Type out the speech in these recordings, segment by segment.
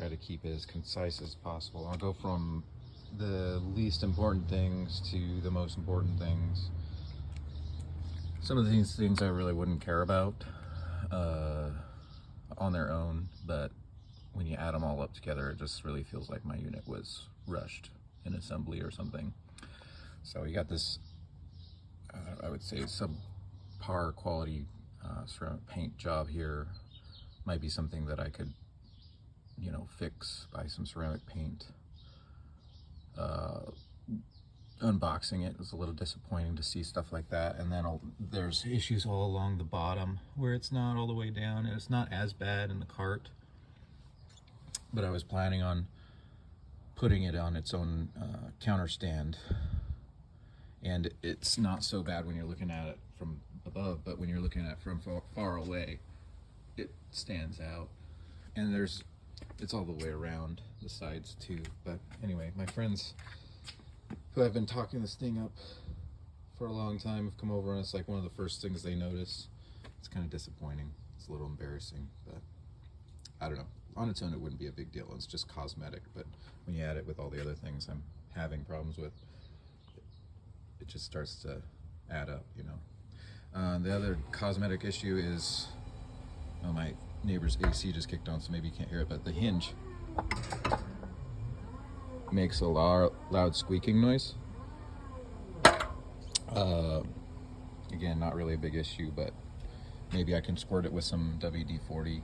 try to keep it as concise as possible. I'll go from the least important things to the most important things. Some of these things I really wouldn't care about on their own, but when you add them all up together, it just really feels like my unit was rushed in assembly or something. So you got this, I would say, subpar quality ceramic paint job here. Might be something that I could, you know, fix by some ceramic paint. Unboxing it was a little disappointing to see stuff like that, and then there's issues all along the bottom where it's not all the way down, and it's not as bad in the cart, but I was planning on putting it on its own counter stand, and it's not so bad when you're looking at it from above, but when you're looking at it from far away, it stands out. And it's all the way around the sides too. But anyway, my friends who have been talking this thing up for a long time have come over, and it's like one of the first things they notice. It's kind of disappointing. It's a little embarrassing, but I don't know. On its own, it wouldn't be a big deal. It's just cosmetic, but when you add it with all the other things I'm having problems with, it just starts to add up, you know. The other cosmetic issue is, oh, my neighbor's AC just kicked on, so maybe you can't hear it, but the hinge makes a loud squeaking noise. Again, not really a big issue, but maybe I can squirt it with some WD-40.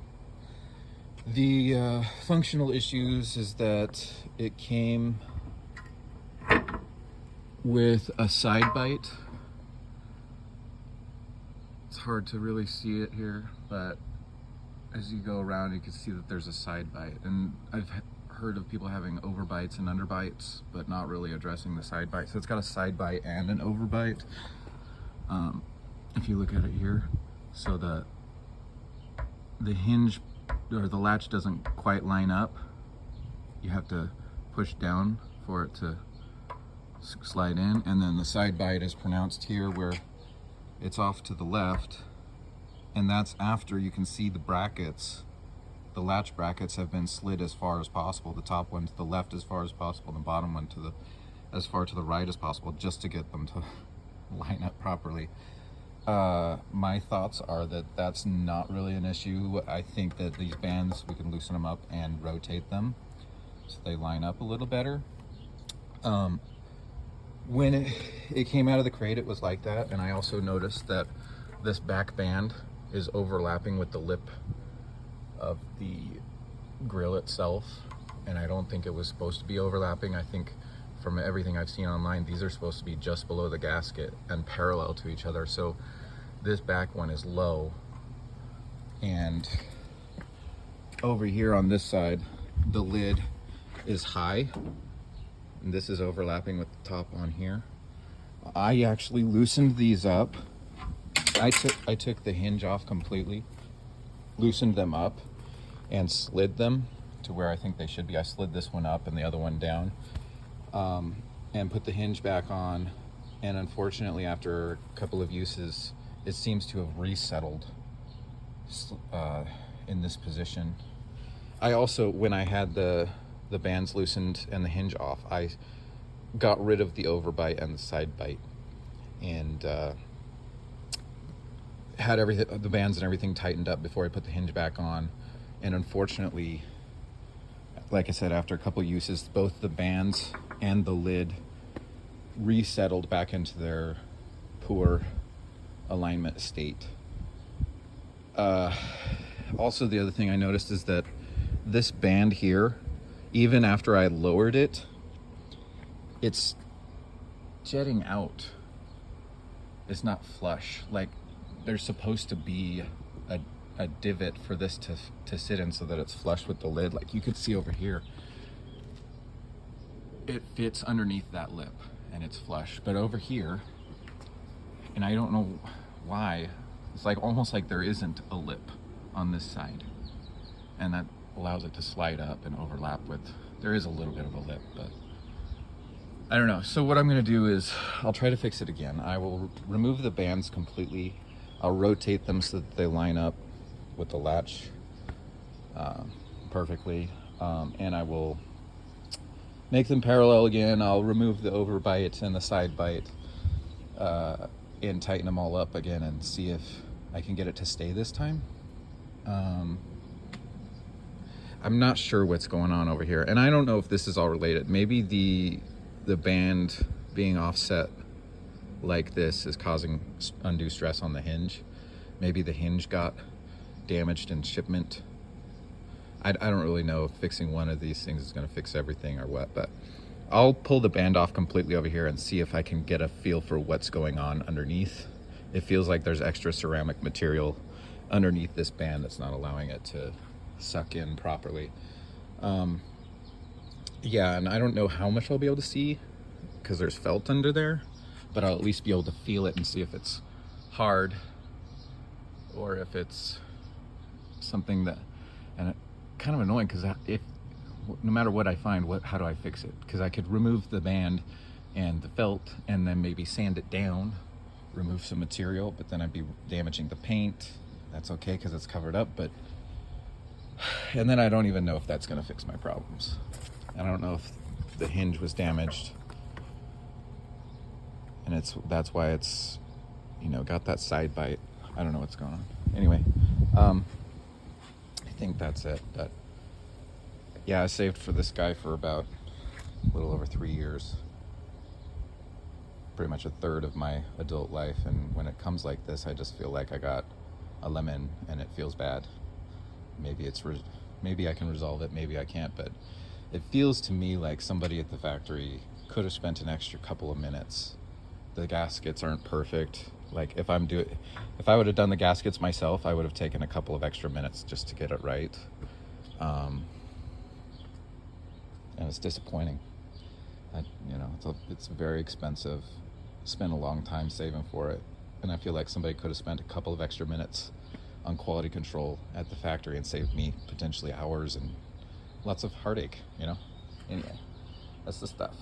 The functional issues is that it came with a side bite. It's hard to really see it here, but as you go around, you can see that there's a side bite. And I've heard of people having overbites and underbites, but not really addressing the side bite. So it's got a side bite and an overbite. If you look at it here, so the hinge or the latch doesn't quite line up. You have to push down for it to slide in, and then the side bite is pronounced here where it's off to the left, and that's after you can see the brackets. The latch brackets have been slid as far as possible, the top one to the left as far as possible, and the bottom one to as far to the right as possible, just to get them to line up properly. My thoughts are that that's not really an issue. I think that these bands, we can loosen them up and rotate them so they line up a little better. When it came out of the crate, it was like that, and I also noticed that this back band is overlapping with the lip of the grill itself, and I don't think it was supposed to be overlapping. I think from everything I've seen online, these are supposed to be just below the gasket and parallel to each other. So this back one is low, and over here on this side, the lid is high, and this is overlapping with the top on here. I actually loosened these up. I took the hinge off completely, loosened them up, and slid them to where I think they should be. I slid this one up and the other one down, and put the hinge back on. And unfortunately, after a couple of uses, it seems to have resettled in this position. I also, when I had the bands loosened and the hinge off, I got rid of the overbite and the side bite, and had the bands and everything tightened up before I put the hinge back on. And unfortunately, like I said, after a couple uses, both the bands and the lid resettled back into their poor alignment state. Also, the other thing I noticed is that this band here, even after I lowered it, it's jetting out. It's not flush. Like, there's supposed to be a divot for this to sit in so that it's flush with the lid. Like you could see over here, it fits underneath that lip and it's flush. But over here, and I don't know why, it's like almost like there isn't a lip on this side, and that allows it to slide up and overlap with, there is a little bit of a lip, but I don't know. So what I'm going to do is I'll try to fix it again. I will remove the bands completely. I'll rotate them so that they line up with the latch perfectly. and I will make them parallel again. I'll remove the overbite and the side bite and tighten them all up again and see if I can get it to stay this time. I'm not sure what's going on over here, and I don't know if this is all related. Maybe the band being offset like this is causing undue stress on the hinge. Maybe the hinge got damaged in shipment. I don't really know if fixing one of these things is going to fix everything or what, but I'll pull the band off completely over here and see if I can get a feel for what's going on underneath. It feels like there's extra ceramic material underneath this band that's not allowing it to suck in properly. Yeah, and I don't know how much I'll be able to see because there's felt under there, but I'll at least be able to feel it and see if it's hard or if it's something that, and it kind of annoying because if no matter what I find, how do I fix it? Because I could remove the band and the felt and then maybe sand it down, remove some material, but then I'd be damaging the paint. That's okay because it's covered up, but and then I don't even know if that's going to fix my problems. I don't know if the hinge was damaged, and that's why it's, you know, got that side bite. I don't know what's going on. Anyway, I think that's it. But yeah, I saved for this guy for about a little over 3 years, pretty much a third of my adult life. And when it comes like this, I just feel like I got a lemon and it feels bad. Maybe I can resolve it, maybe I can't, but it feels to me like somebody at the factory could have spent an extra couple of minutes. The gaskets aren't perfect. Like if I would have done the gaskets myself, I would have taken a couple of extra minutes just to get it right. And it's disappointing. It's very expensive. Spent a long time saving for it, and I feel like somebody could have spent a couple of extra minutes on quality control at the factory and saved me potentially hours and lots of heartache, you know? Anyway, that's the stuff.